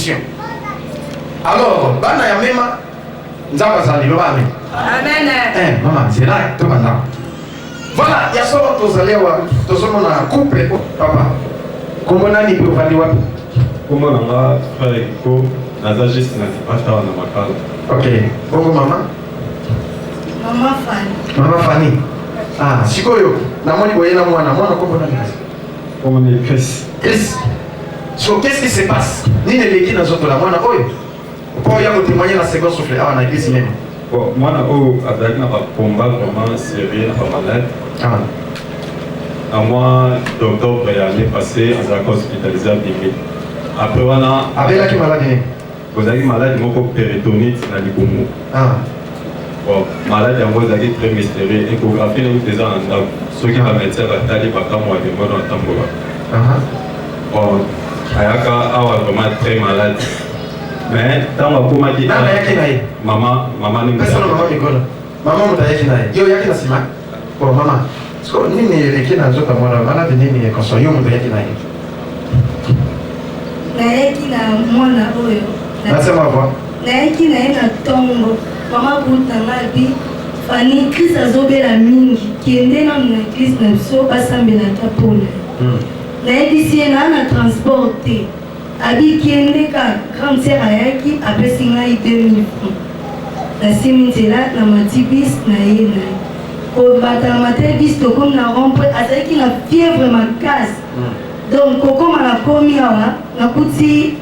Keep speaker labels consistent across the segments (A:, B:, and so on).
A: solution. Alors, bana ya mema nzamba za lilo amen. Amen. Maman, c'est là tout maintenant. Voilà, il y a ça tous na couple papa. Comment nani peut valider wapi?
B: Comment nanga frère ko nazajiste na pasta na makala.
A: OK. Bongo maman?
C: Maman Fanny.
A: Maman Fanny. Ah, sikoyo na moni boyena mwana kombo nani?
B: Comment ni Chris.
A: Chris. So qu'est-ce qui se passe? Ni ne leki na zoto la mwana oyo. Pour y avoir témoigné la seconde souffle à la église même.
B: Bon, moi avec na combat vraiment sérieux na pas malade. À moi d'octobre l'année passée on s'est hospitalisé à Bimé. Après voilà
A: avec la qui maladie.
B: Vous avez malade mon péritonite na libomo. Bon, malade en vous avez très mystérieux échographie nous déjà en dab. Ceux qui va médecin va tailler pas comme moi de mode en tamboura. Bon, ayaka awa vraiment très malade. Mais tant que m'a dit maman ni
A: maman mutayaki naye yo yaki na sima bon maman so nini leki na nzoka mwana mala nini koso yo mutayaki naye
C: nayaki na mwana oyo
A: nasema kwa
C: nayaki naye na tongo mama butanga bi Fanny Chris azobela mingi kende na mna Chris na biso basambela ta pole nayebisi ye na transporte abi kende ka grande sœur ayaki apesi ngai 2000 francs nasimi nzela na matibis na ye na ye kobatala mate bis tokomi na rompre azalaki na fièvre makasi donc kokoma nakomi awa nakuti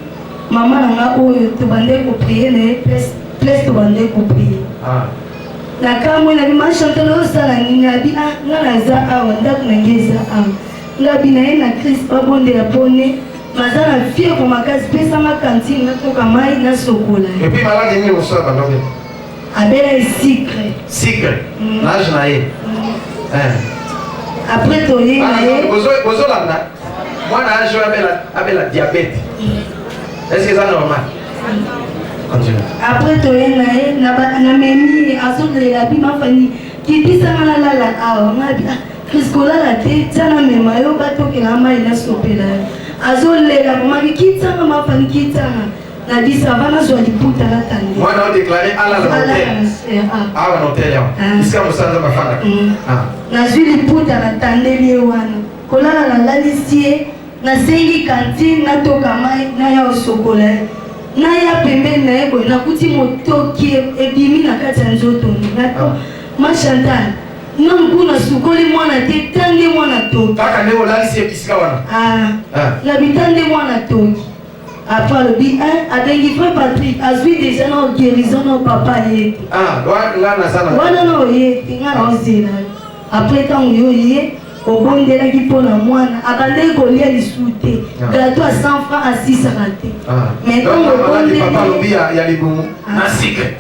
C: mama na nga oyo tobande koprie na ye place tobande koprie nakamwe nabi machantele osala nini abi nga naza awa ndako nange eza awa ngabi na ye na Christ babondela pone maza na fièvre makasi pesanga kantine natoka mai na sokola
A: et puis malade nini osala bandoke
C: abela ye sucre
A: nage na ye
C: après toye na ye
A: ozolanda mwana age abela diabète est-ce que ça normal
C: après toye na ye na memi azolela bima Fanny kibisanga na lala awa ngabi Chris kolala te tiana mema yo batokela mai na sopela azolela mami kitanga mafani kitanga na bisa vana zwa liputa na tande
A: mwana o déclarer ala la hôtel awa na hôtel ya iska musanza mafana
C: na zwi liputa na tande liye wana kolala na lalisie na sengi kantine na toka mai na ya osokola na ya pembeni na ye boye nakuti motoki ebimi na kati ya nzoto na machantal non kuna sukoli mwana te tande mwana toki
A: kaka nde olalisi ebisika wana
C: na bitande mwana toki après le bi abengi frère Patrick azwi déjà na guérison na papa ye wana na oye te nga na ozela après ntango yo ye obondelaki mpona mwana abandeki kolia lisu te gâteau à 100 francs asisaka te mais
A: ntango ya libumu na sikre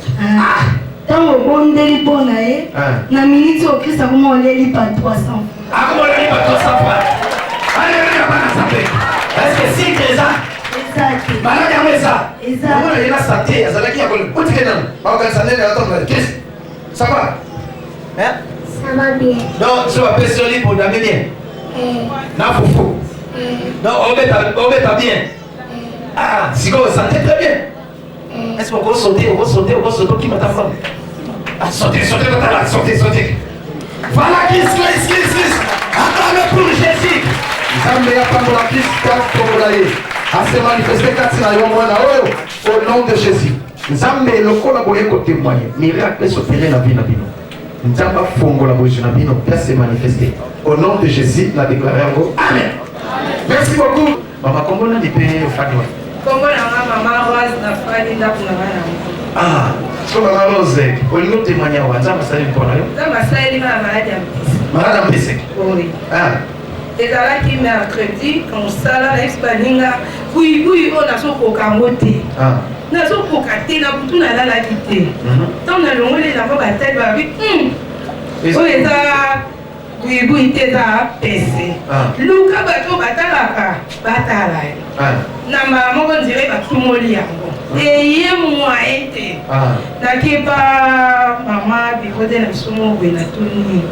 C: ntango obondeli mpona ye na miniti okrista koma oleli pa 300
A: akomoleli pa 300 francs aleleli bana sape est-ce que sikre eza malade yango eza omona ye na sante azalaki ya otike nano baokanisa ndenge atonga krist ça va
D: ça va bien
A: donc so bapesi yo lipo dame bien na fufu donc obeta bien sikoyo sante très bien est-ce que okosauter okimata femme sauter totala sauter voilà Christ acclamez pour Jésus nzambe yapambola Christ tombola ye ase manifeste kati na yo mwana oyo au nom de Jésus nzambe lokola boye kotémoigner miracle esopere na vie na bino nzambe afongola boyesu na bino mpe ase manifeste au nom de Jésus na déclare yango amen merci beaucoup mama kombo nani mpe ofani wa
E: kombo nanga mama Rose na fani ndako na bana
A: so mama Rose olingi otémoigner awa nzambe asali mpona yo
E: nzambe asaleli nga na maladi ya mpese
A: malade ya mpese
E: ezalaki mercredi konsala na yesu baninga buibui oyo nazokoka yango te nazokoka te na butu nalalaki te ntango nalongoli elamba batali babi oyo eza buibui te eza pese luka bato batalaka batala ye na mbala moko ndire batumoli yango eye mwaye te nakepa mama bikote na biso moboye na toni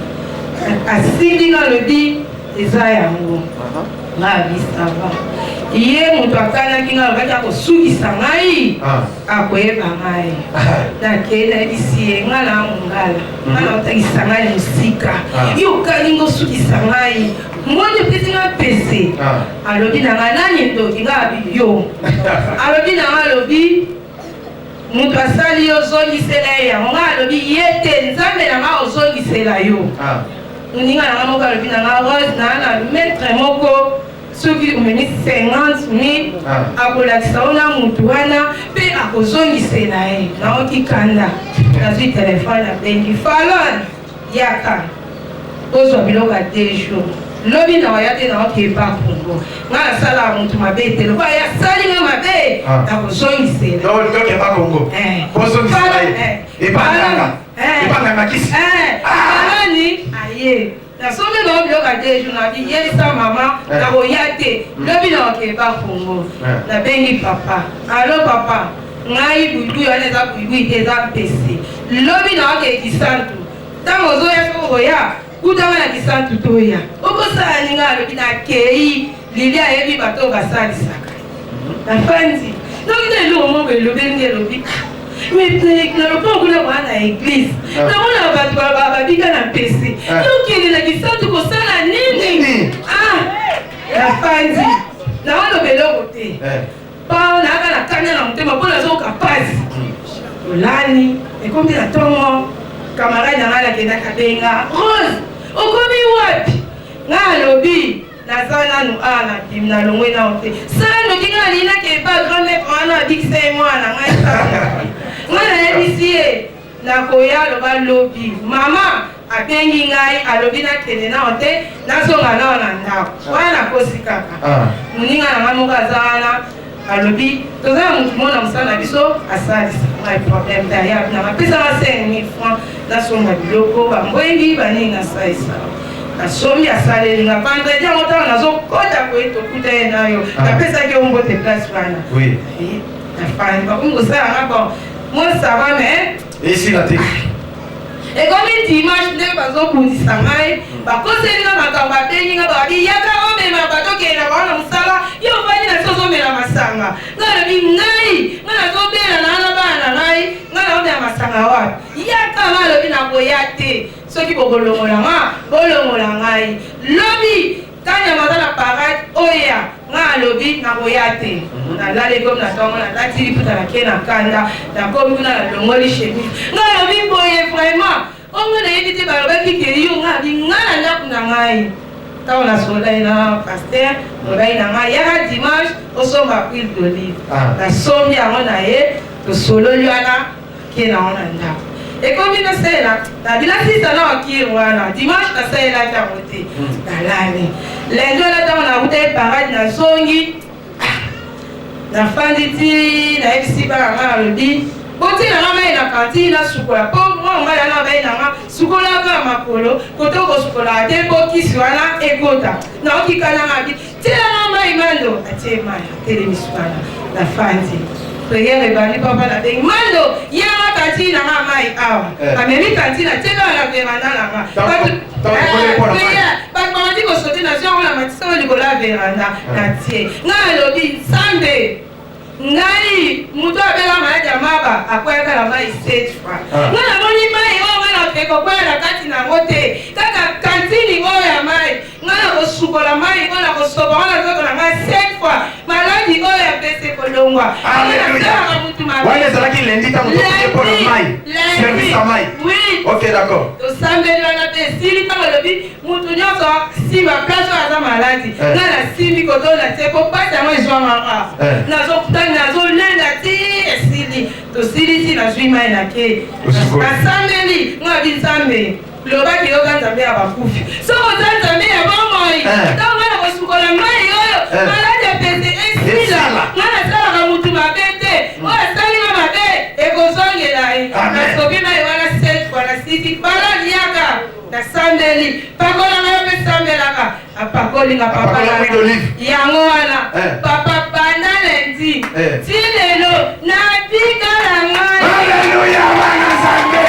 E: asimbi nga lobi eza yango nga abisava Ye moto akanaki nga alobaki akosukisa ngai akoyeba ngai nakei nayebisi ye nga na mongala nga na otangisa ngai mosika yo okalingi osukisa ngai moni opesi nga pese alobi na nga nani ndoki nga abi yo alobi na nga alobi moto asali yo ozongisela ye yango nga alobi ye te nzambe na nga ozongisela yo moninga na nga moko alobi na nga rose na maître moko soki omeni 50,000 akolakisa ona mutu wana mpe akozongisela ye naoki kanda nazwi telefone abengi falon yaka ozwa biloko ya 2 jours lobi na waya te naokeba kongo nga nasala mutu mabe etelo kwa yasali nga mabe nakozongisela faloni aye nasombi na biloko ya 2 jours nabi yelisa mama nakoya te lobi na okeba kongo nabengi papa alo papa ngai buibui wana eza buibui te eza mpese lobi na oke kisantu ntango ozoya soko koya kutanga na kisantu toya okosala ninga alobi nakei lili ayebi bato basalisaka nafandi noki te eloko moko elobeli elobi na lopoko kuna kwa na église namona bato babika na mpese yokende na kisantu kosala nini nafandi naoloba eloko te pao naaka na kanya na motema mpo nazoka pasi olani ekomi na ntongo kamarade na ngai nakendaka benga rose okomi wapi nga alobi naza nanu na bimi na longwe nao te sala noki nga alinaki epa grand maître wana abikisa ye mwana ngai nga nayebisi ye nakoya aloba lobi mama abengi ngai alobi nakende nao te nazonga nao na ndako wana nakosi kaka moninga na ngai moko aza wana alobi toza na motu mona mosala na biso asalisa ngai problème dayab na mapesaka 5 000 francs nasonga biloko bambwengi banini nasalisa nasombi asalelinga vendredi yango ntango nazokota koye tokuta ye nayo napesaki yo mbote place wana nafani bakomi kosalanga bon mosava me
A: esila te
E: ekomi dimanche nde bazobundisa ngai bakoselinga makambo abenginga babi yaka omema batokenda bawana mosala yo ofandi na biso ozomela masanga ngai alobi ngai ngai nazobela na bana na ngai ngai naomela masanga wapi yaka ngai alobi nakoya te soki bokolongolanga bolongola ngai lobi kanyama aza na parade oya nga alobi nakoya te nalali ekomi na ntongo nalati liputa nake na kanda nakomi kuna nalongoli chemise nga alobi boye vraiment ongo nayebi te balobaki ke yo nga abi nga na ndako na ngai ntango nasolai na paster molai na ngai yaka dimanche osomba huile d'olive nasombi yango na ye tosololi wana ke nango na ndako ekomi nasalela nabilasisa na wakiri wana dimanche nasalelaki yango te nalali lendi wana ntango nakuta ye parade nazongi nafandi ti nayebisi bana nga alobi botinanga mai na kantine nasukola mpo mwa ngai yana bai nanga sukolaka makolo koto kosukola te bokisi wana ekota naokikananga bi tielanga mai mando atie mai atelemisi wana nafandi priere ebandi papa na bengi mando yanga kantine nanga mai awa amemi kantine atielanga na veranda nanga bato bamati kosote na ziongo na matisa likolo ya veranda na tie ngai alobi nzambe ngai mutu abela maladi ya maba akweyaka na mai 7 fois nga namoni mai oyo nga na ekokwela na kati nango te kaka kantini oyo ya mai nga na kosukola mai oyo na kosoba nga na zoko na ngai 7 fois maladi oyo ya pese kolongwa nasalaka mutu
A: wana ezalaki lendi ntango tokepona mai service ya mai ok d'accord
E: tosambeli wana te esili ntango elobi mutu nyonso simba place oyo aza maladi nga na simbi koto na te po pasi yango ezwamaka nazokutani nazolenga ti esili tosilisi nazwi mai nake nasambeli nga bi nzambe lobaki yoka nzambe ya bakufi soko oza nzambe ya bomoi ntango nga na kosukola mai oyo maladi ya pese esila nga nasalaka mutu mabe te oyo asalinga mabe ekozongela ye nasobi mai wana 7 fois nasiki baladi yaka nasambeli pakolanga yo mpe sambelaka apakolinga papa yango wana papa banda lendi ti lelo nabika na ngai
A: Haleluya wana Nzambe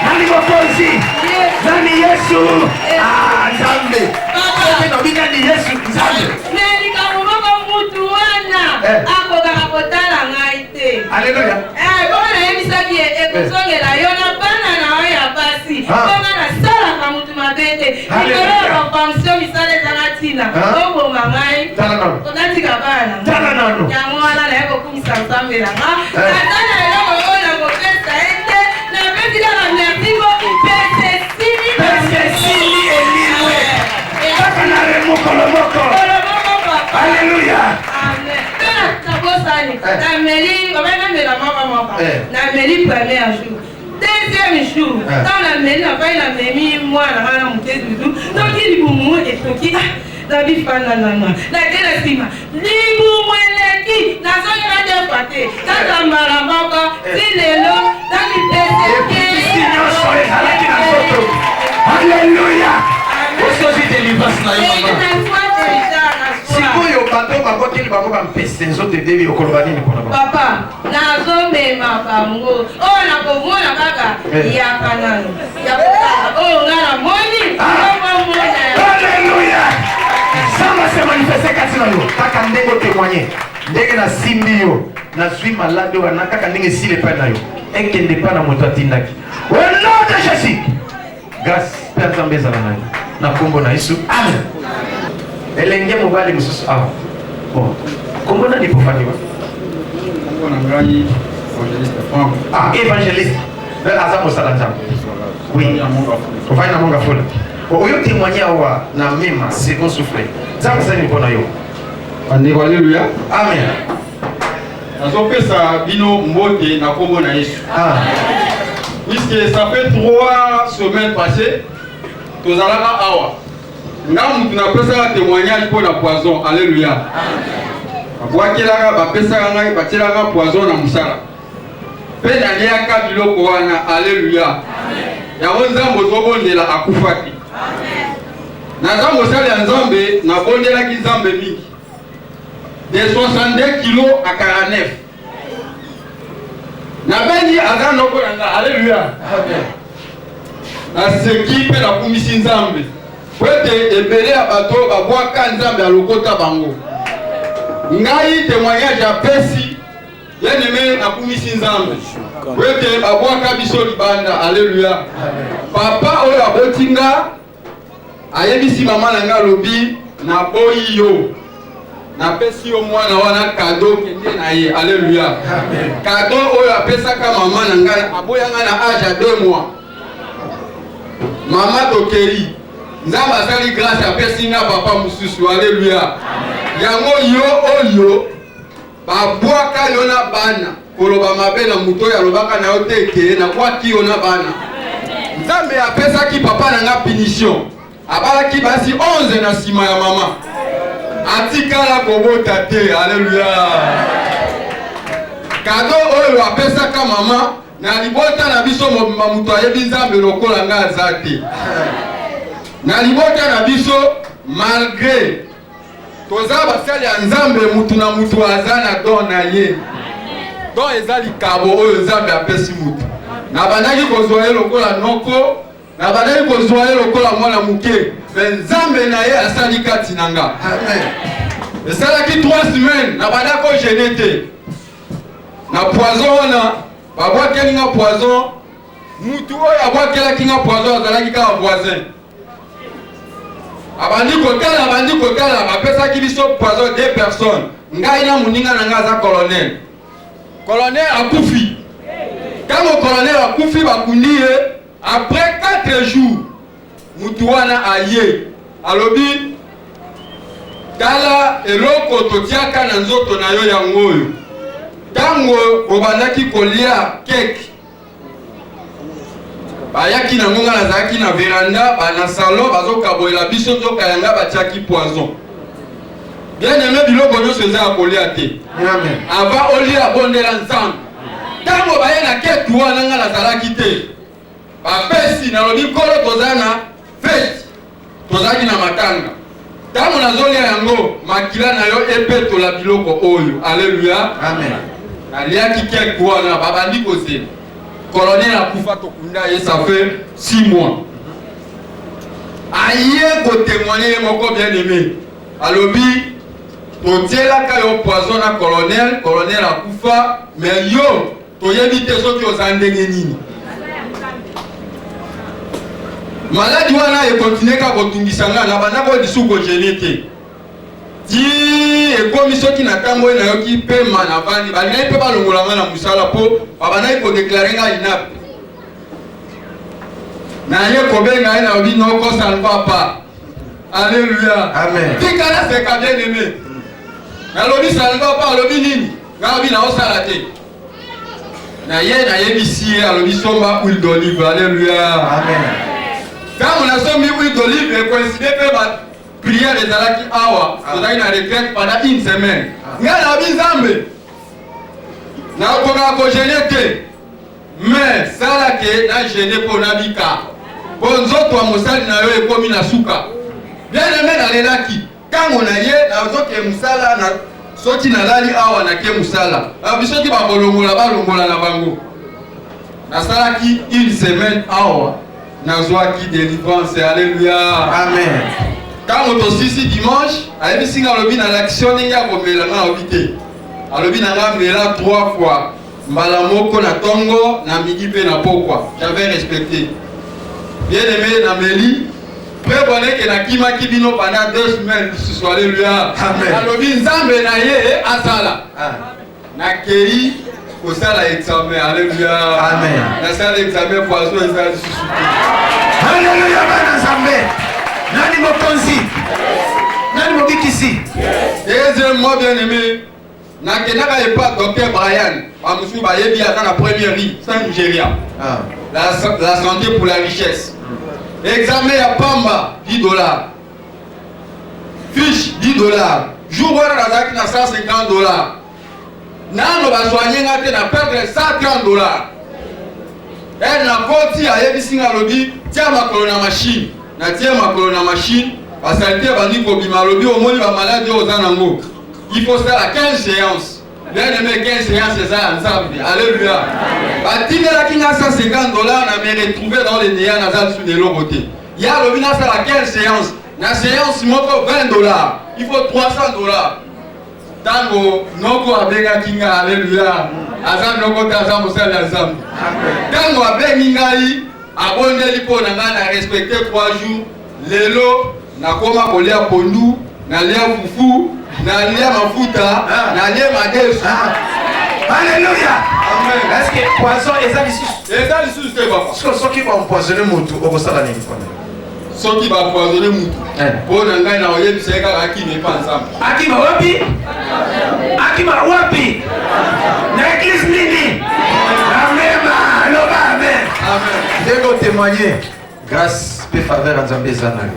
A: nani mokonzi nani Yesu Nzambe nabika ni Yesu Nzambe
E: nelikambo moko mutu Nikolo fonction misale zanatina. Obo mangai. Onatika bana. Yango wala na yako kumisa nzambe na nga. Natana yako ona ko pesa ende na pesa na nyatibo pesa sili eliwe. Kaka na remo kolomoko. Alléluia. Amen. Na meli, on va même la maman. Na meli premier jour. Deuxième jour, dans la meli, on va la meli moi na monter du tout. Donc il boumou et toki la vie fana nana. La gueule sima. Libu mweleki na zoni radio pate. Tata marambaka silelo dans les Alléluia. Aujourd'hui délivrance na yo.
A: Sikoyo bato bakokeli bango bampese nzoto edebi okoloba nini mpona bango?
E: Papa, nazomema bango. Oyo nakomona kaka yaka nano. Oyo nga namoni.
A: Alléluia. Samba se manifeste kati na yo. Kaka ndenge otémoigné. Ndenge na simbi yo. Nazwi malade wana kaka ndenge esili epai na yo. Ekende epai na moto atindaki. Au nom de Jésus. Grâce mpe Nzambe ezala na yo. Na kombo na Yesu. Amen. Elenge mobali mususu awa. Bon. Kombo nani pofaniwa?
F: Kombo na ngai Evangeliste Franck.
A: Ah, évangéliste. Aza mosala Nzambe. Oui. Ovai na monga fola. Oyo témoigner awa na mema second souffle. Nzambe sani mpona yo.
F: Bandeko alléluia.
A: Amen.
F: Nazopesa bino mbote na kombo na Yesu.
A: Ah.
F: Puisque ça fait 3 semaines passées, tozalaka awa. Nga mutu na pesa témoignage pour la poison. Alléluia. Abwakelaka bapesaka ngai batielaka poison na musala. Pe naliaka biloko wana. Alléluia. Yango Nzambe ozobondela akufaki. Naza mosali ya Nzambe nabondelaki Nzambe mingi. De 62 kilos à 49. Nabengi aza noko nanga. Alléluia. Amen. Naseki pe nakumisi Nzambe. Kwete ebele ya bato babwaka Nzambe alokota bango. Ngai témoignage apesi yeneme nakumisi Nzambe. Kwete babwaka biso libanda. Alléluia. Papa oyo abotinga ayebisi mama na nga lobi na boyi yo. Na pesi yo mwana wana kado kende na ye. Alléluia. Kado oyo apesaka mama na nga aboyanga na âge ya 2 mois. Mama tokeri Nzambe asali grâce apesi nga papa mususu. Alléluia. Yango yo oyo babwaka yo na bana koloba mabe na muto ya lobaka na yo teke na kwaki yo na bana. Nzambe apesaki papa na nga punition. Abalaki basi 11 na sima ya mama. Atikala kobota te. Alléluia. Kado oyo apesaka mama na libota na biso muto ayebi Nzambe lokola nga azate. Na libota na biso malgré toza basali ya Nzambe mutu na mutu aza na don na ye. Don eza likabo oyo Nzambe apesi mutu. Na bandaki kozwa ye lokola noko, na bandaki kozwa ye lokola mwana muke. Nzambe na ye asali kati na nga. Amen. Esalaki 3 semaines na bandako gêné te. Na poison wana babwakeli nga poison. Mutu oyo abwakelaki nga poison azalaki kaka voisin. Abandi kotala bapesaki biso poison 2 personnes. Ngai na muninga na nga aza colonel. Colonel akufi. Quand le colonel akufi bakundi ye, après 4 jours mutu wana aye. Alobi tala eloko totiaka na nzoto na yo yango oyo. Tango bobandaki kolia keke. Bayaki na ngonga nazaki na veranda, na salon bazokaboyela biso nzoka yanga batiaki poison. Bien aimé biloko nyonso eza kolia te. Amen. Ava olia bondela Nzambe. Tango baye na ketu wana nga nazalaki te. Bapesi nalobi kolo tozana fete. Tozaki na matanga. Tango nazolia yango makila na yo epetola biloko oyo. Alléluia. Amen. Aliaki ketu wana babandi kozela. Colonel akufa tokunda ye ça fait 6 mois. Aye ko témoigner moko bien aimé. Alobi totielaka yo poison na colonel akufa mais yo toyebi te soki ozandenge nini. Maladie wana e continue ka kotungisa nga na bana ko disuko genete. Ti e komi soki na tango na yoki pe manavani bali pe balongola nga na musala po babana ko déclarer nga inapte. Na ye ko benga na obi no ko salva pas. Alléluia. Amen. Tikala c'est ka bien aimé. Na lobi salva pas lobi nini? Nga obi na osalate. Na ye bisi alobi somba huile d'olive. Alléluia. Amen. Quand on a sommi huile d'olive et coïncide pe ba prière de Zalaki awa, on a une retraite pendant une semaine. Nga na bi Nzambe. Na ko ka ko genete. Mais ça là que na gêné pour nabika. Bon nzoto wa mosali na yo ekomi na suka. Bien aimé na lelaki. Quand on a ye na zoke musala na soki na lali awa na ke musala. Bisoki ba bolongola na bango. Na salaki une semaine awa na zoaki délivrance. Alléluia. Amen. Quand on tosisi dimanche, ayebi singa lobi na l'action ninga ko mela na obité. Alobi na nga mela 3 fois. Mbala moko na tongo na midi pe na pokwa. J'avais respecté. Bien aimé na meli. Très bonne que na kima kibino pendant 2 semaines. Alléluia. Amen. Alobi Nzambe na ye asala. Na kei ko sala examen. Alléluia. Amen. Na sala examen poisson ezali susu.
A: Alléluia bana Nzambe. Nani mokonzi? Nani mobikisi?
F: Deuxièmement bien aimé. Na kenaka epa docteur Brian. Amusu ba yebi ata na première vie, c'est Nigeria. La santé pour la richesse. Examen ya pamba $10. Fiche $10. Jour wana nazaki na $150. Nano ba soigner ngate na perdre $130. Et na koti ayebisi nga lobi tia makolo na machine. Na tia makolo na machine, ba santé bandi ko bima lobi omoni ba maladie ozanango. Il faut faire 15 séances. Bien aimé 15 séances, c'est ça ensemble. Alléluia. Bâtiment là qui a $150, on a retrouvé dans les néants nasales sous des lots côté. Il y a le bina faire 15 séances. La séance, il faut $20. Il faut $300. Tango, noko abega kinga, alléluia. Azam noko tazam osali azam. Tango abega ngai, abonde lipo na ngana respecter 3 jours. Lelo, nakoma kolia pondu, nalia fufu. Nalia mafuta, nalia madesu.
A: Alléluia. Amen. Est-ce que poison
F: est c'est pas.
A: Parce que ceux qui vont empoisonner mutu, au sala nini kwa.
F: Ceux qui vont empoisonner mutu. Bon ngai na oyebi seka aki ne pas ensemble.
A: Akima wapi? Akima wapi? Na église nini? Amen. Amen. Amen. Dego témoigner grâce et faveur à Nzambe zanali.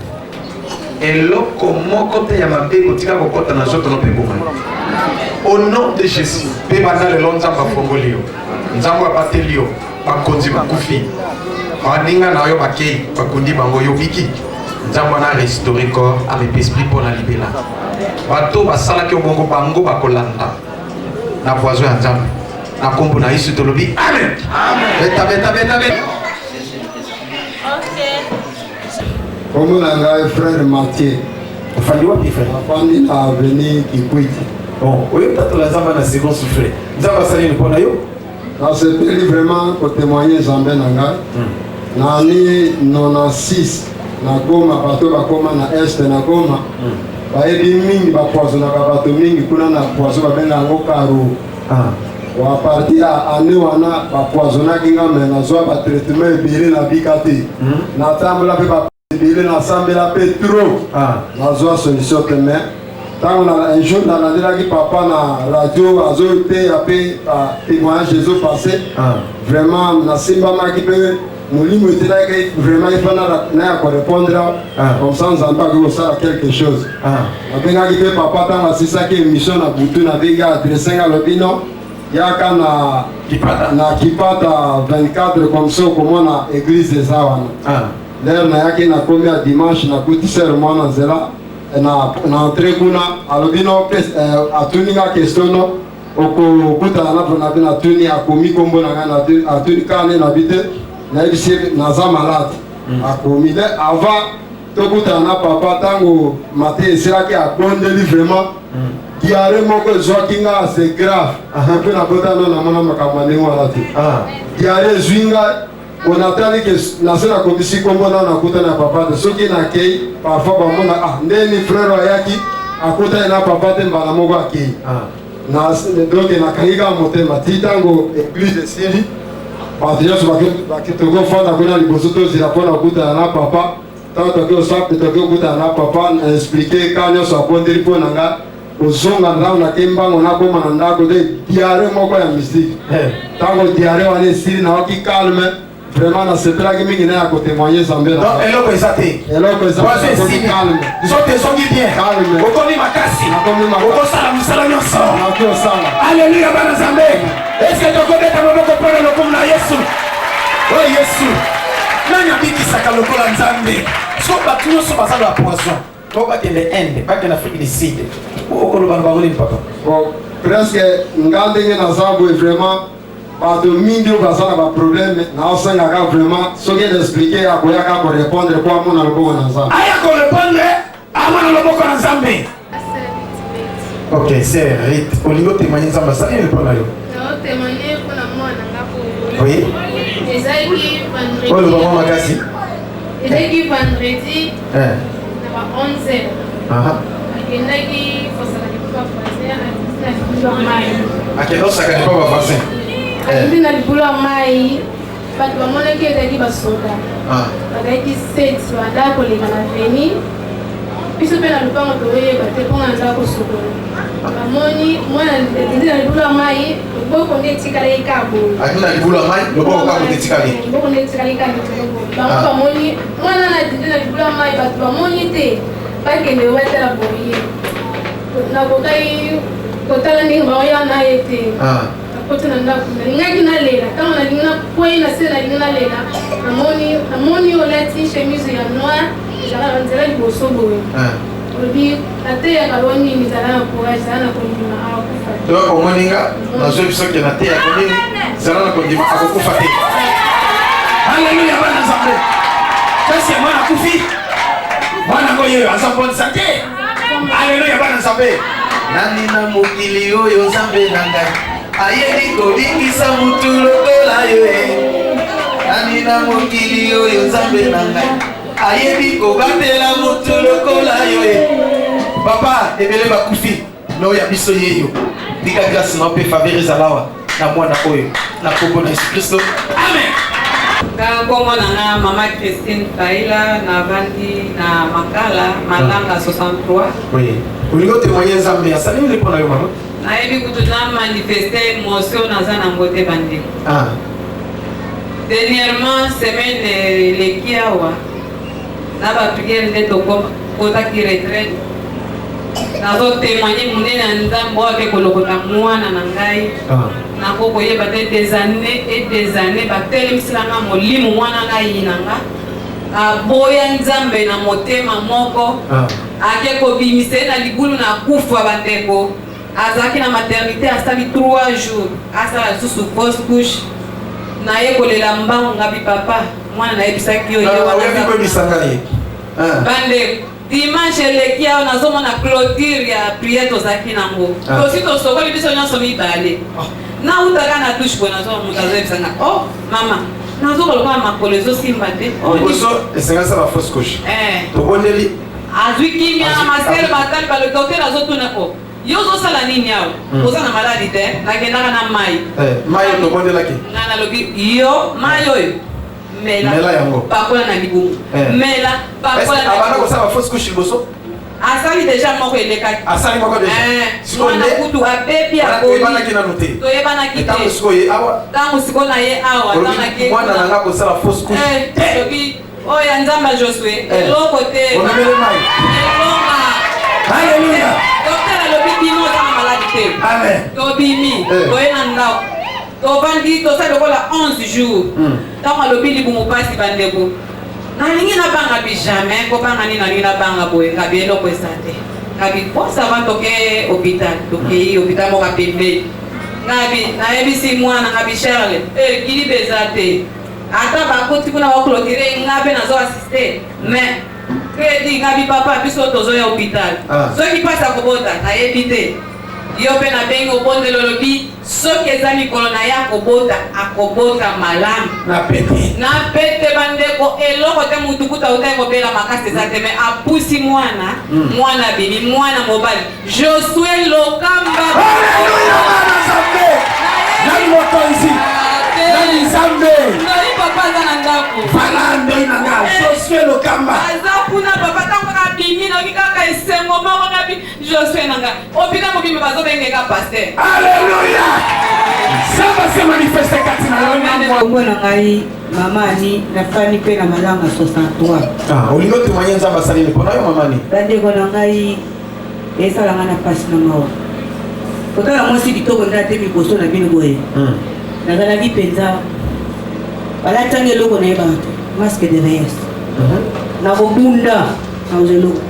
A: Eloko moko te ya mabe kotika kokota na joto no peko mani. Au nom de Jésus, pe bana le lonza ba fongolio. Nzambo abatelio, ba konzi ba kufi. Ba ninga na yo bakei, ba kundi bango yo biki. Nzambo na restaurer corps avec esprit pour la libérer. Bato basala ke bongo bango ba kolanda. Na poison ya Nzambo. Na kombo na Yesu tolobi. Amen. Amen. Beta.
G: Comme la frère Mathieu.
A: Fandi wapi frère?
G: Fandi na veni Kikwiti.
A: Bon, oui, peut-être la zamba na second soufflé. Zamba sali ni pona yo?
G: Dans ce pays vraiment pour témoigner Zambé nanga. Na ni 96 na Goma bato ba koma na est na Goma. Ba ebi mingi ba poison na bato mingi kuna na poison ba benga ngo karu. Wa parti a ane wana ba poison na kinga me na zo ba traitement ebele na bikati. Na tambula pe ba il est ensemble la paix trop. La solution que mais quand on a un jour dans la dernière qui papa na radio azo été appelé témoignage Jésus passé. Vraiment na simba ma qui peut nous limiter là que vraiment il faut na quoi répondre comme ça on entend que ça quelque chose. On bien qui peut papa dans c'est ça qui mission na butu na vega adresser à l'opinion. Il y a quand na kipata 24 comme ça comment na église des awana. D'ailleurs, na yaki na komi ya dimanche na kuti sermon na zela na entrée kuna alobino atuninga question no okuta na bina tuni akomi kombo na ngana atuni kane na bite na ibisi na za malade akomi de avant tokuta na papa tango matin esilaki abondeli vraiment diarrhée moko ezwaki nga c'est grave mpe na kota no na mona makambo ndenge wana te diarrhée ezwi nga on attend que na sala komisi kombo na nakuta na papa de soki na kei parfois ba mona ah ndeni frère ayaki akuta na papa te mbala moko akei na donc na kaiga motema titango église de Sili bato nyonso bakitoko fanda kuna liboso tozila mpona okuta na papa ntango toki osape toki okuta na papa na explike ka nyonso akondeli mpo na nga kozonga ntango nake mbango nakoma na ndako nde diare moko ya mystique ntango diare wana esili nawaki calme vraiment nasepelaki mingi na ya kotémoigne Nzambe na
A: eloko eza te
G: eloko eza calme
A: soki ezongi bien okomi makasi okosala mosala nyonso
G: nakoki osala
A: alleluya bana Nzambe eske tokobeta maboko mpona lokumu na Yesu o Yesu nani abikisaka lokola Nzambe so bato nyonso baza na poison to bakende Inde bakende Afrique du Sud okoloba na bango nini papa
G: presque nga ndenge naza boye vraiment bato mingi oyo baza na baproblème naosengaka vraiment soki naexplike akoyaka korépondre po amona loboko na Nzambe
A: aya korépondre amona loboko na Nzambe. Ok, c'est Rite. Olingo témoigner Nzambe ça il répond là yo.
D: Non, témoigner pour la moi na
A: Oui.
D: Ezaki vendredi.
A: Oh le maman makasi.
D: Ezaki vendredi.
A: Na
D: ba 11h.
A: Aha.
D: Akendaki fosala kwa fazer na libula mai.
A: Akendo saka ni kwa vaccin.
D: Akendaki na libula mai. Bato bamonaki ezaki basoda. Bazalaki 7 banda koleka na veni. Biso mpe na lupango toyeba te mponga nzala kosokola bamoni mwana ndi na libula mai loboko nde etikali ekabo
A: akina libula mai loboko kako etikali
D: loboko nde etikali ekabo bango bamoni mwana na ndi na libula mai bato bamoni te bakende batala boye nakokai kotala ndenge baoya na ye te akoti na ndako nalingaki nalela ntango nalingi nakwei na se nalingi nalela namoni olati chemise ya noir nzela liboso boye olobi nateyaka lo nini zala na courage zala na kondima akokufa te
A: donc omoninga nazwi biso ke nateyaka nini zala na kondima akokufa te. Alleluya bana Nzambe kasi mwana kufi mwana ngoyo azaponisa te. Alleluya bana Nzambe nani na mokili oyo Nzambe na ngai ayebi kobingisa mutu lokola yo nani na mokili oyo Nzambe na ngai ayebi kobatela mutu lokola yo papa ebele bakufi na oyo ya biso yeyo tika grâce na mpe faveur ezalawa na mwana oyo na kombo na Yesu Kristo amen.
H: Kombo na nga mama Christine Taila na vandi na Makala Malanga 63.
A: Oui. Olingo témoigner Nzambe asali nini mpona yo mama?
H: Nayebi kutu na manifester émotion naza na mbote bandi. Dernièrement semaine leki awa na bapriere nde tokotaki retraite nazo témoigner monene ya Nzambe oyo ake kolokota mwana na ngai nako koyeba te des années batelemisanga molimo mwana ngai na nga aboya Nzambe na motema moko ake kobimisa ye na libulu na kufa bandeko azalaki na maternité asali 3 jours asala lisusu fausse couche naye kolela mbango ngabi papa mwana nayebisaki yo bande dimanche eleki awa nazomona clôture ya priere tozalaki nango tosi tosokoli biso nyonso mibale nautaka na touche boye nazoma moto azoyebisanga oh mama nazokolokola makolo ezosimba te
A: liboso esengasa ba fausse couche tobondeli
H: azwi kimia na masere matali balodoter azotuna o yo ozosala nini awa oza na maladi te nakendaka na mai
A: mai oyo tobondelaki
H: nga nalobi yo mai oyo
A: mela yango
H: pakola na libumu mela pakola na
A: abana kosala fausse couche liboso
H: asali deja moko elekaki
A: asali moko deja
H: mwana kutu abebi
A: toyebanaki nanu te
H: toyebanaki te
A: ntango sikoyo awa
H: ntango sikoyo na ye awa
A: mwana na nga kosala fausse couche
H: lobi oyo ya Nzambe Josue eloko te
A: omemele mai
H: elonga
A: alleluya
H: docteur alobi bino oza na maladi te
A: amen
H: tobimi toye na ndako tovandi tosali lokola 11 jours ntango alobi libumu pasi bandeko nalingi nabanga bi jamais kobanga nini nalingi nabanga boye ngabi eloko eza te ngabi posava toke hôpital tokei hôpital moko pembeni ngabi nayebisi mwana ngabi Charles kili beza te ata bakoti kuna bakolokire nga mpe nazo asiste mais kredi ngabi papa biso tozoya hôpital soki mpasi akobota nayebi te yo pe na bengi obondelo lobi soki eza mikolo na ye akobota malamu
A: na pete
H: bandeko eloko te mutu kuta ota kobela makasi eza te me apusi mwana bimi mwana mobali Josué Lokamba.
A: Alléluia bana Nzambe nani mokonzi nani Nzambe
H: nani papa aza na ndako
A: falando inanga Josué Lokamba
H: aza kuna papa tango na bimi na kaka esengo moko na bi Josué nanga opina mobimi bazobengeka pasteur.
A: Alléluia ça va se manifester katina yona
I: kombo na ngai mama ani nafani pe na malanga 63
A: olingo témoigner Nzambe asaleli mpona yo mama ni
I: bandeko na ngai esalanga na pasi na mawa kotala mwasi kitoko nda te miboso na bino boye nazalaki mpenza balatanga eloko na ye bato masque de veillance nakobunda nauza eloko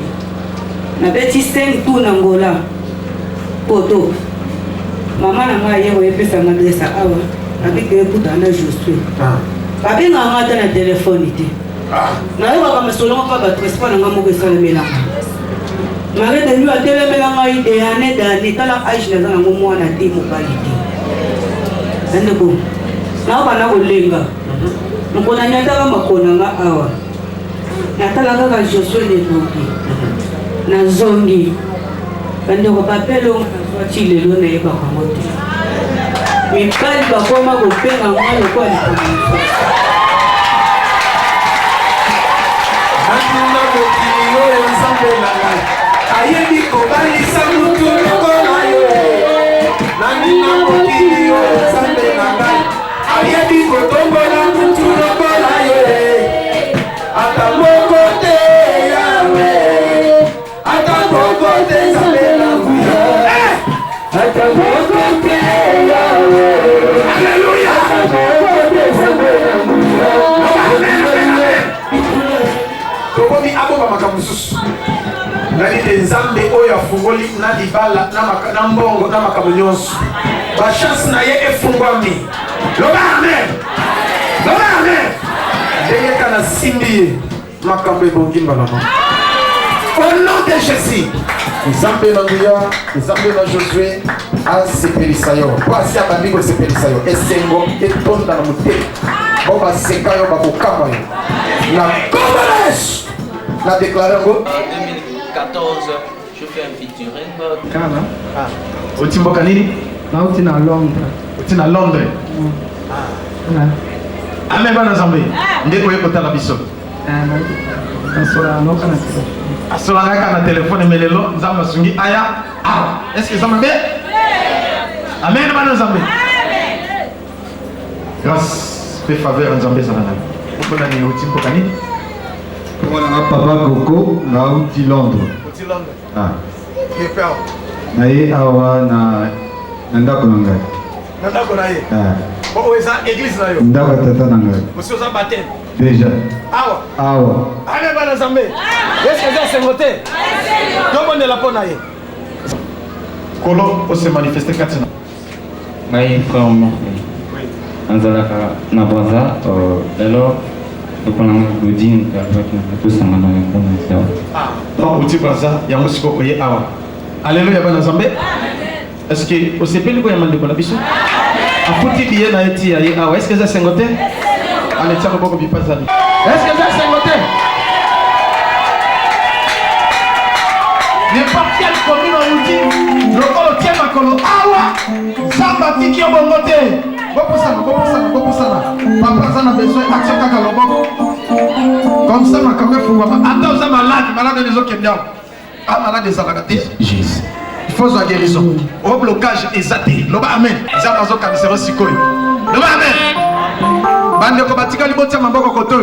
I: nabeti 5 tour na ngola poto mama na ngai ye boyepesanga adresa awa abike ekutana na Josué babenganga ata na telefone te nayokaka masolongo mpa bato espa na nga moko esalemelanga marete ndio atelemela ngai de ane dani tala age naza nango mwana te mobali te andeko naokana kolenga mokona nyataka makona nga awa natala kaka Josué Lelobi na zongi bandeko bapelongo nazwati lelo nayebaka ngo te mibali bakoma kopenga nga lokwa likambo
A: Nandina mokili oyo Nzambe na ngai ayebi kobalisa mutu lokola yo nandina mokili oyo Nzambe na ngai ayebi kotombola mutu lokola yo ata moko te yawe ata moko te Nzambe na nguya ata moko te yawe Alléluia ata moko te Nzambe na nguya tokomi aboba makambo mosusu nali te Nzambe oyo afungoli na libala na mbongo na makambo nyonso bachance na ye efungwami loba amen ndenge kana simbi ye makambo ebongi mbalama au nom de Jésus Nzambe na nguya Nzambe na Josué asepelisa yo po asi abandi kosepelisa yo esengo etonda na motema bo baseka yo bakokamba yo na kombo na Yesu na déclaré en
J: 2014, je fais un featuring.
A: Kana? Otimboka nini?
K: Nauti na Londres.
A: Uti na Londres. Amen bana Nzambe. Ndeko ye kotala biso.
K: Asola noka na telefone.
A: Asola ngaka na telefone melelo Nzambe asungi aya. Est-ce que ça me fait? Amen bana Nzambe. Grâce fait faveur Nzambe sana. Okola ni otimboka nini?
L: Comment papa Coco nauti Londres.
A: Uti Londres.
L: Qui peur? Naye awa na ndako na ngai.
A: Na ndako na ye. Bon eza église na yo.
L: Ndako tata na ngai.
A: Monsieur za baptême.
L: Déjà.
A: Awa. Amen bana Nzambe. Est-ce que ça sengote? Comment de la pona ye? Kolo o se manifester katina.
M: Ngai frère Morphe. Anzalaka na Braza alors tokonanga godin kavaki tosangana yango na sawa
A: donc uti Braza yango siko koye awa. Alléluia bana Nzambe. Est-ce que osepeli ko yamande ko na biso afuti biye na eti ya ye awa? Est-ce que ça sengote? Allez tiens beaucoup bipaza. Est-ce que ça sengote? N'importe quelle commune on dit le kolo tient ma kolo awa samba tiki obongote. Papa ça a besoin d'action kaka loboko. Comme ça, ma caméra fungwama. Attends, ça malade des autres qui malade des alagatés. Jésus. Il faut une guérison. Au blocage exacté. Loba amen. Ça va zo kamisero sikoi. Loba amen. Bandeko batika libotia maboko koto.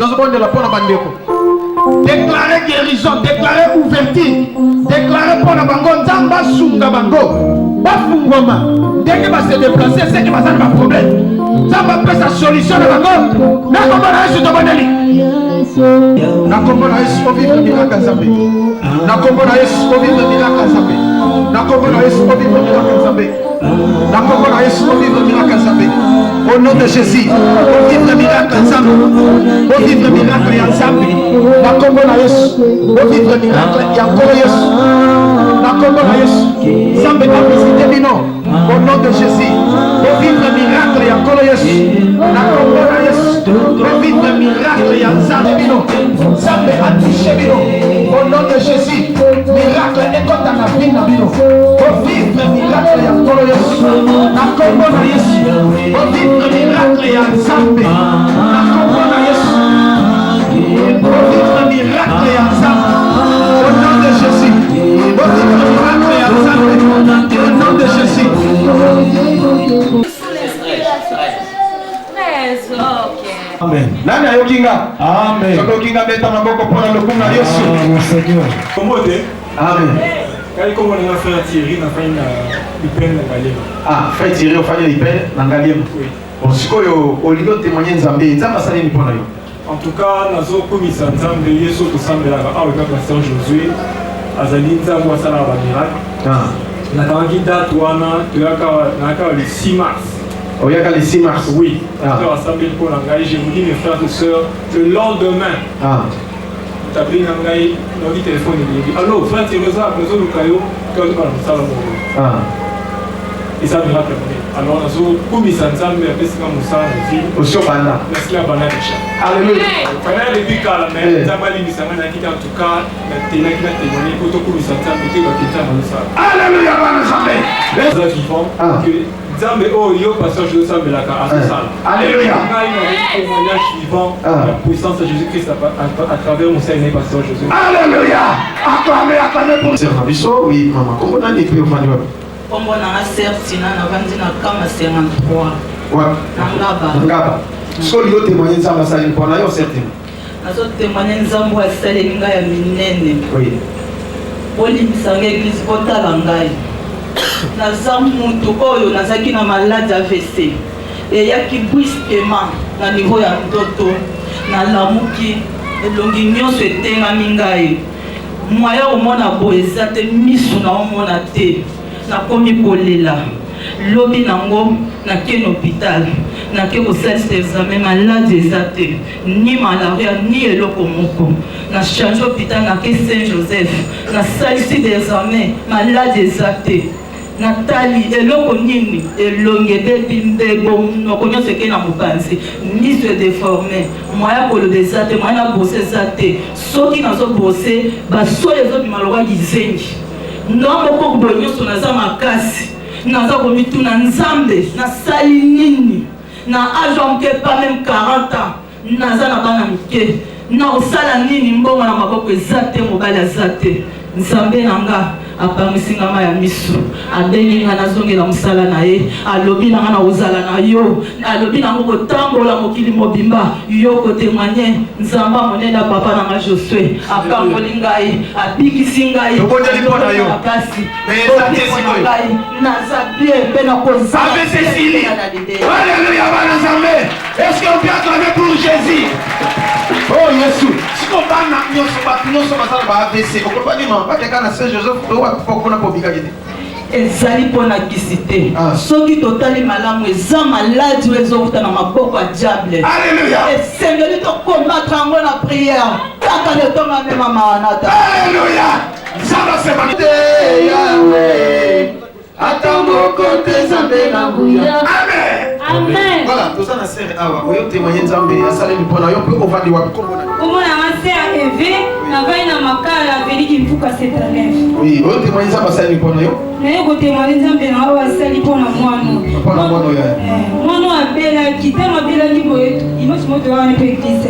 A: Dans bonde la pona bandeko. Déclarer guérison, déclarer ouverture, déclarer pour la bango nzamba sunga bango. Bafungwama. Dès que va se déplacer, c'est que va avoir un problème. Ça va faire sa solution de la mort. Na komona Yesu to boneli. Na komona Yesu ko vivre miracle Nzambe. Na komona Yesu ko vivre miracle Nzambe. Na komona Yesu ko vivre miracle Nzambe. Na komona Yesu ko vivre miracle Nzambe. Au nom de Jésus, ko vivre miracle Nzambe. Ko vivre miracle ya Nzambe. Na komona Yesu ko vivre miracle ya ko Yesu. Na komona Yesu. Nzambe Nzambe a visité bino. Au nom de Jésus. Pour vivre miracle ya Kolo Yesu. Na Kongo na Yesu. Pour vivre miracle ya Nzambe bino. Nzambe a touché bino. Au nom de Jésus. Miracle ekota na vie na bino. Pour vivre miracle ya Kolo Yesu. Na Kongo na Yesu. Pour vivre miracle ya Nzambe. Na Kongo na Yesu. Pour vivre miracle ya Nzambe. Au nom de Jésus. Pour vivre miracle ya Nzambe. Au nom de Jésus. Amen. Nani ayokinga? Amen. Soko kinga beta maboko pona lokuna Yesu. Seigneur.
N: Komode.
A: Amen.
N: Kali komo na frère Thierry na fanya ipene na Ngaliema.
A: Ah, frère Thierry ofanya ipene na Ngaliema.
N: Oui.
A: Bon, sikoyo olilo témoigner Nzambe. Nzambe asali ni pona yo.
N: En tout cas, nazo komisa Nzambe Yesu kusambela ka awe ka Pasteur Josué. Azali Nzambe wasala ba miracle. Ah. Na kangi date wana tuyaka le 6 mars.
A: Oh, il y a le 6 mars.
N: Oui. Pasteur assemblé pour l'engager. Je vous dis mes frères et sœurs, le lendemain. Ah. T'appelles l'engager, dans le téléphone et dit allô, frère Thierry, besoin de caillou, que tu vas nous savoir. Ah. Et ça miracle. Alors, nous comme ils sont ensemble, mais parce que nous sommes en ville.
A: Au Chopana.
N: Parce qu'il y a banane déjà.
A: Alléluia.
N: Pendant les pics à la mer, nous avons dit que nous en tout cas, nous avons témoigné pour tout comme ils sont ensemble, et que nous avons dit ça. Alléluia, banane. Les autres vivants, que Nzambe oyo pasteur Jésus sambelaka asala. Alléluia. Un témoignage vivant la puissance de Jésus-Christ à travers mon Seigneur pasteur Jésus. Alléluia. Acclamez pour
A: Sœur Nabiso, oui maman. Comment on a dit que vous m'avez
O: Kombo na sœur Tina na vandi na kama 53.
A: Ouais. Ngaba. So yo témoigner Nzambe asali mpona yo certain.
O: Nazo témoigner Nzambe asali nga ya minene. Oui. Olimbisa l'église kotala ngai. Naza mutu oyo nazaki na malade AVC eyaki brusquement na niveau ya ndoto nalamuki elongi nyonso etengami ngai moya omona boye eza te misu na omona te nakomi kolela lobi nango nake na hôpital nake kosalisa examen malade eza te ni malaria ni eloko moko na change hôpital nake Saint Joseph nasalisi d'examen malade eza te Nathalie, eloko nini elongede bimbebo noko nyonso eke na mopanzi miso déformé moya koloba eza te moya na bose eza te soki nazobose basolo ezobima lokwa lizengi ndongo moko boye nyonso naza makasi naza komituna Nzambe nasali nini na age ya moke pas même 40 ans naza na bana mike na kosala nini mbongo na maboko eza te mobali aza te Nzambe nanga apamisinga ma ya misu abengi nga nazongela musala na ye alobi nanga na ozala na yo alobi nango kotambola mokili mobimba yo kotémoigner Nzambe monene ya papa nanga Josué akangoli ngai abikisi ngai kasi naza bien mpe na kozala
A: Alléluia, bana Nzambe. Est-ce qu'on peut acclamer pour Jésus? Oh Yesu, si on va na nyonso ba nyonso basala ba AVC, on peut pas dire non, pas quelqu'un na Saint Joseph to wa pokona po bikaki.
O: ezali mpona kisi te soki totali malamu eza maladi oyo ezowuta na maboko ya diable esengeli tokombattre yango na prière kaka letonga mema maranata
A: atamoko te Nzambe na buya. Amen. Voilà, tout ça na sœur awa. Oyo témoigner Nzambe asali mpona yo pe ovandi wa komona.
P: Komona ma sœur Eve na vai na makala veliki mpuka cette année.
A: Oui, oyo témoigner Nzambe asali mpona yo.
P: Na yo ko témoigner Nzambe na awa asali mpona mwana.
A: Mpona mwana ya.
P: Mwana abela kitama abela kibo yetu. Inosi moto wana pe Christ.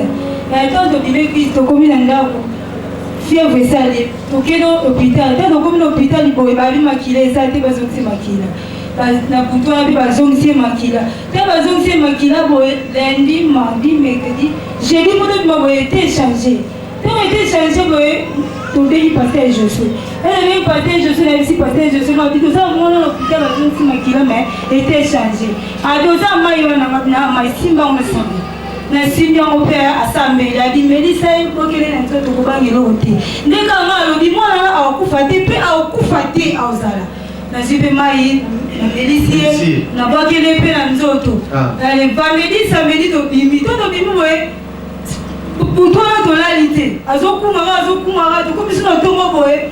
P: Na etoto bibe Christ komi na ndako. Fièvre sali. Tokeno hôpital. Tano komi na hôpital boye ba makila esa te bazokisi makila. Na kutwa bi bazongisi makila. Te bazongisi makila boye lundi, mardi, mercredi. Jeudi moto ma boye été changé. Te été changé boye tombé pasteur Josué. Elle même pasteur Josué là ici pasteur Josué m'a dit tout ça moi dans l'hôpital bazongisi makila mais été changé. A doza mai wana na mai simba on semble. Na simba on père assemblée a dit Melissa bokele na ntoto kobangela ote. Ndeka ngalo di mwana akufa te pe akufa te auzala. Na jipe mai Melissa na bokele pe na nzoto. Na le vendredi samedi to bimi to bimi boye. Pour toi to la lité. Azokuma to komisi na tongo boye.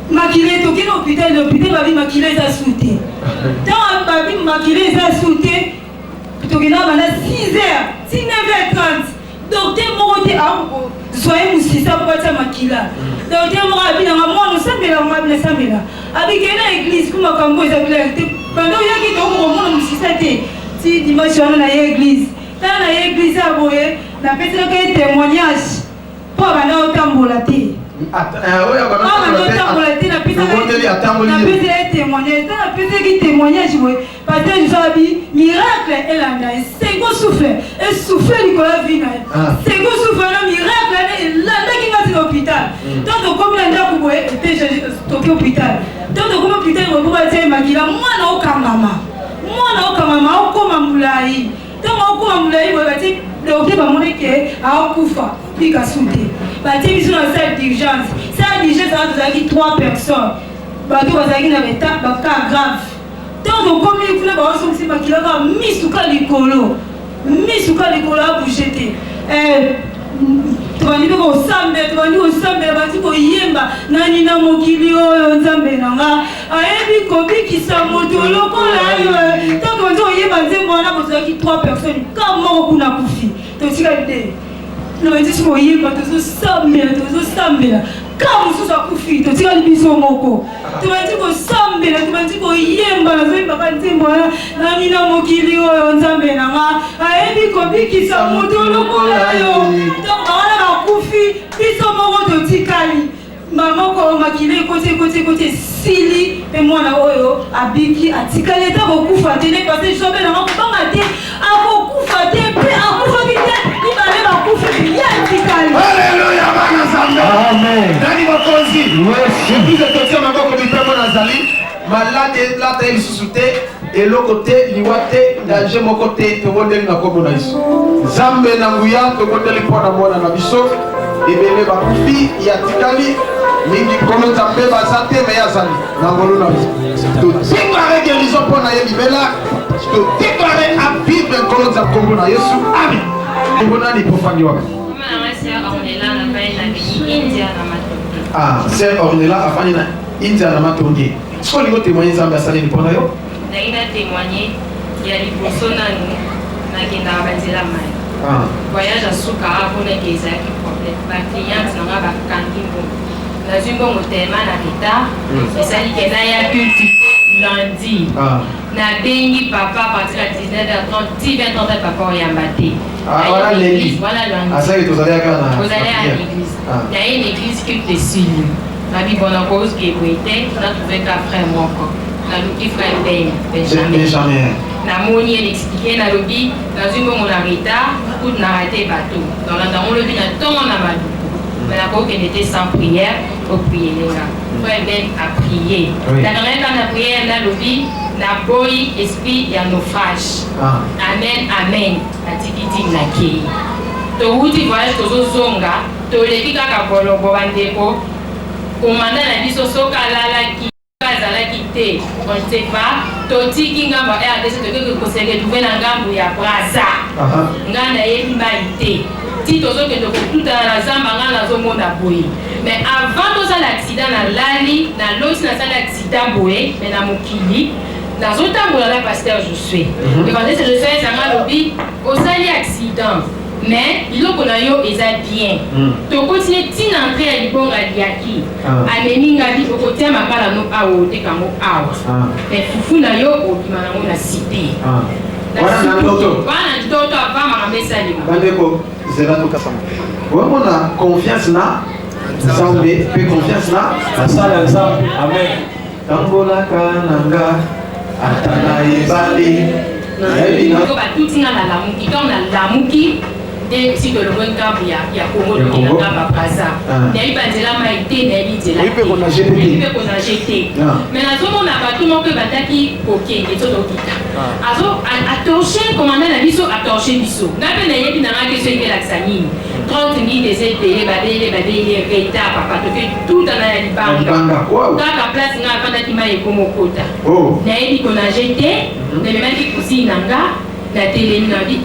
P: Ma makile toki na hôpital babi makile eza sute ntango babi makile eza sute tokenda banda 6h 9h30 docteur moko te azoye mosisa po batia makila docteur moko abinanga mwana osambela mabina sambela abike na église po makambo eza bilai te banda oyaki tokomona mosisa te ti dimanche wana na ye église tala na ye église ya boye napeselaka ye témoignage po abanda otambola te témoignage parce que miracle elanda esengo souffle esouffle likolo ya vi na ye sengo souffle na miracle elandaki ngati na hôpital donc tokomi na ndako boye toki hôpital donc tokomi hôpital boye batia makila mwana okangama okoma molai ntango okoma molai boye batie docteur bamoneke aokufa pika sute batie biso na salle d'urgence wana tozalaki 3 personnes bato bazalaki na baka grave ntango tokomi kuna baosongisi makilaka misuka likolo abouge te tobandi mpe kosambela bandi koyemba nani na mokili oyo nzambe nanga ayebi kobikisa moto lokola yo ntango bandi koyemba nzembo wana bozalaki 3 personnes ka moko kuna kufi totikali te nabandisi koyemba tozosambela ka mosusu akufi totikali biso moko tobandi kosambela tobandi koyemba nazoyembaka nzembo wana nani na mokili oyo nzambe nanga ayebi kobikisa moto lokola yo donc bawana bakufi biso moko totikali mamoko makile ekoti esili mpe mwana oyo abiki atikali ata kokufa te ne pase jobe nanga kobanga te akokufa te mpe akufaki te ibale bakufi ya atikali
A: Alléluia bana Nzambe amen nani mokonzi epuise totia maboko bipepo nazali malade lata ye lisusu te eloko te liwa te danger moko te tobondeli na kombo na biso Nzambe na nguya tobondeli mpo na mwana na biso ebele bakufi ya tikali mingi kono Nzambe baza te me yazali na ngolu na biso totikare guérison mpo na ye libela totikare avivre nkolo nza kombo na Yesu amen kombo nani profani waka sœur Ornella afani na India na matongi siko lingo témoigner Nzambe asali mpona yo
Q: naina témoigner ya liboso nanu nakendaka banzela mai voyage asuka apona ke ezalaki problème bacliente nanga bakangi mbongo nazwi mbongo telema na retard esali ke naya culte lundi nabengi papa à partir ya 19h30 10h30 papa oyamba te
A: voilà l'église asali tozalaka na
Q: l'église naye l'église culte esili nabi bona cause ke boye te natrouveka frère moko naluki frère Benjamin namoni elle expliqué nalobi nazwi mbongo na retard kutu na rate bateau dans landango lobi na ntongo na maluku mais nakokende te sans prière oprier lenga frère Ben a prié nakanga kaka na prière nalobi naboyi esprit ya naufrage amen atikiti nakei touti voyage tozozonga toleki kaka bolongo bandeko komanda na biso soki alalaki azalaki te on ne sait pas totiki ngambo ya RDC tokoki koseretrouve na ngambo ya Braza nga nayebi mai te ti tozokende kotutana na zamba nga nazomona boye mais avant tozala accident nalali nalosi nasali accident boye mais na mokili nazotambola na pasteur Josué evangeliste Josué ezanga lobi osali accident mais biloko na yo eza bien tokotine ntina entre ya libongo aliaki amemi ngabi okotia makala no awa otekango awa mais fufu na yo obima nango na cité wana ndoto ava makambo esalima
A: bandeko zela tokasama omona confiance na Nzambe mpe confiance na asala ya Nzambe amen tambolaka nanga ata na ebale
Q: batutinga na lamuki ntango na lamuki nde si tolongo nkambo ya kongo tokenda nkambo Braza nayebi banzela mai te nayebi nzela mpe konage te mais nazomona bato moko bataki kokende so tokita atorche komanda na biso atorche biso nga mpe nayebi nanga keso ebelakisa nini 30 minutes ezedele badele retard papa toke tutana ya libanga kaka place nga afandaki mai ekomokota nayebi konage te namemaki kusini na nga na telemi nabi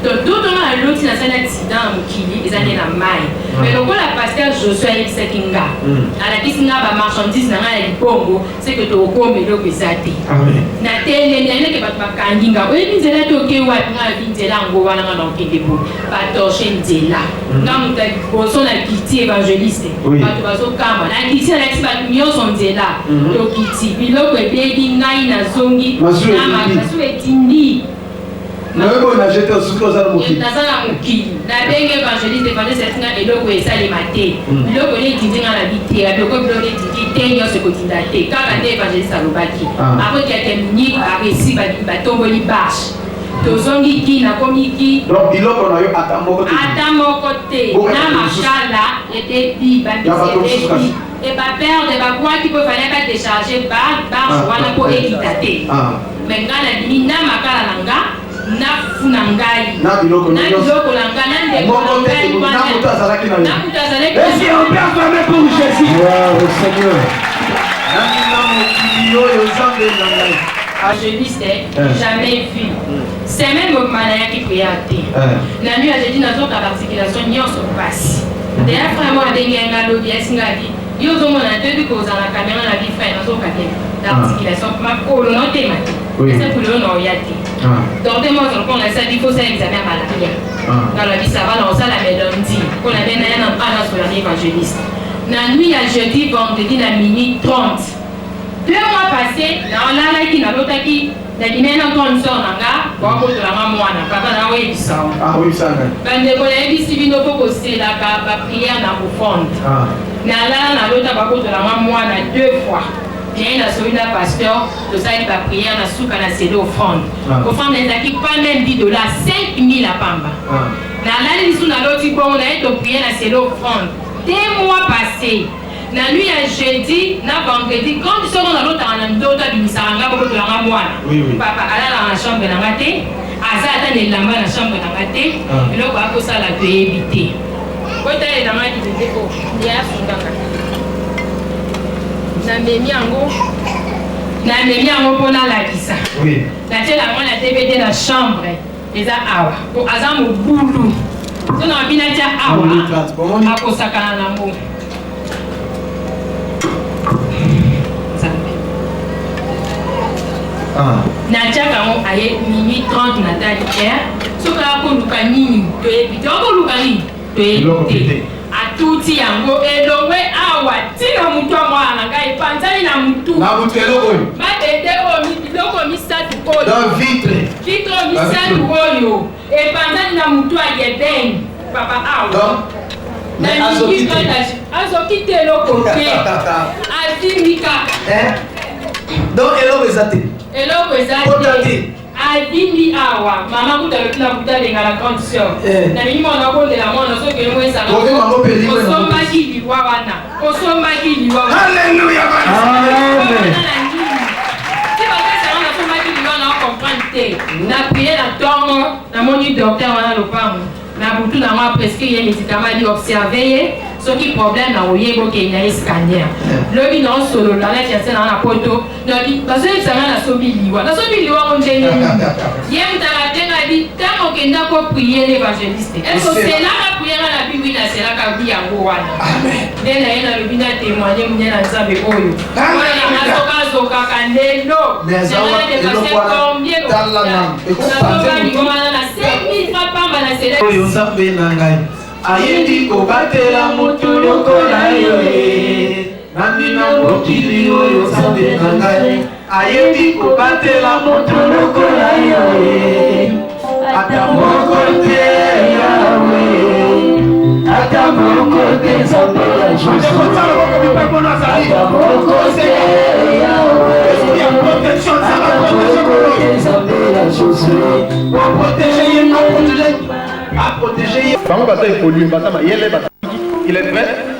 Q: Donc, d'autres ont un autre accident qui les années la maille. Mais donc, la pasteur Joshua et Sekinga, à la Kisinga, la marchandise, c'est que tu as commis le Bizati. Na télé, il y a des gens qui ont dit que tu as dit que tu as dit que tu as dit que tu as dit là. Quand tu as dit évangéliste, tu as dit que tu as dit que là. Tu as dit que tu as dit
A: na wewe unajeta usiku za mukili
Q: nazana mukili na benge evangeliste setinga eloko esale mate biloko ne tindinga na bitera biloko biloko tindi tenyo se kotinda te kaka nde evangeliste alobaki après quelques minutes aresi batomboli bâche tozongi ki na komi ki
A: donc biloko na yo atamoko
Q: te na mashala ete bi ba bisete et ba perdre ba quoi qui peut fallait pas décharger barge wana ko ekita te mais ngana dimi na makala nanga na funangai
A: na biloko na
Q: langa na ndeko
A: na mutazalaki na
Q: mutazalaki
A: est-ce qu'on peut acclamer pour Jésus wow Seigneur na mokili oyo Nzambe na ngai
Q: évangéliste jamais vu c'est même au malaya qui prie à te na nuit j'ai dit na zoka articulation nyonso passe d'ailleurs vraiment ndenge nga lobi esingadi yo zo mona te biko za la caméra na vie frère na zoka te l'articulation ma ko no te mati c'est pour le no yati donc moi on a ça il faut ça examen malaria dans la vie ça va dans ça la mélodie qu'on avait na pas sur l'évangéliste na nuit à jeudi vendredi na minute 30 2 mois passés na on a qui na l'autre qui na dimena ton son nanga kwa ko to la mwana papa na we bisao
A: oui ça
Q: bande ko la bisi bino ko c'est la ba prière na profonde na la l'autre ba ko to la mwana 2 fois bien la solide pasteur de ça il va prière na souka na cédé offrande offrande n'aki pas même $10 5000 à pamba na la lisu na l'autre bon na to prière na cédé offrande 2 mois passés na nuit à jeudi na vendredi quand ils seront dans l'autre en ndota bimisanga boko to la mwana papa ala na chambre na ngate azata ne lamba na chambre na ngate eloko akosa la to éviter kota na ngati de ko ya sungaka na memi yango mpona lakisa natiela yango na DVD na chambre eza awa po aza mobulu so na bina tia awa akosakana nango natiaka yango aye minute 30 na tali air soki akoluka nini toyebi te okoluka nini toyebi te atuti yango elongwe awa tina mutu amwana na ngai epanzani na mutu
A: eloko oyo
Q: mabete oyo biloko misatu oyo
A: dans vitre
Q: misatu oyo epanzani na mutu ayebeni papa awa azoki te eloko te azimika
A: donc eloko eza te
Q: adimi awa mama kutalokila kutalenga la grande sœur na mimi mwana kondela mwana soki elongo ezanga osombaki liwa wana
A: Alléluia
Q: te na prier na tongo na moni docteur wana lopango na butu na moi presque ye médicament di observer ye soki problème na oyebo ke ina scanner lobi na solo la na tiase na poto na di baso examen na sobi liwa on jeni ye mutala tenga di tango ke ndako prier l'évangéliste est-ce que c'est là la prière na bibi na c'est là ka bi yango wana amen dena yena lobi na témoigner munyana nzambe oyo wana na zoka kandelo
A: nezawa eloko wana talana
Q: ekopatela na 5000 papa na c'est
A: oyo nzambe na ngai ayebi kobatela motu lokola yo nani na mokili oyo nzambe na ngai ayebi kobatela motu lokola yo ata moko te yawe ata moko te nzambe ya Jésus ata moko te yawe ata moko te nzambe ya Jésus protéger
R: a protégé. Il est prêt.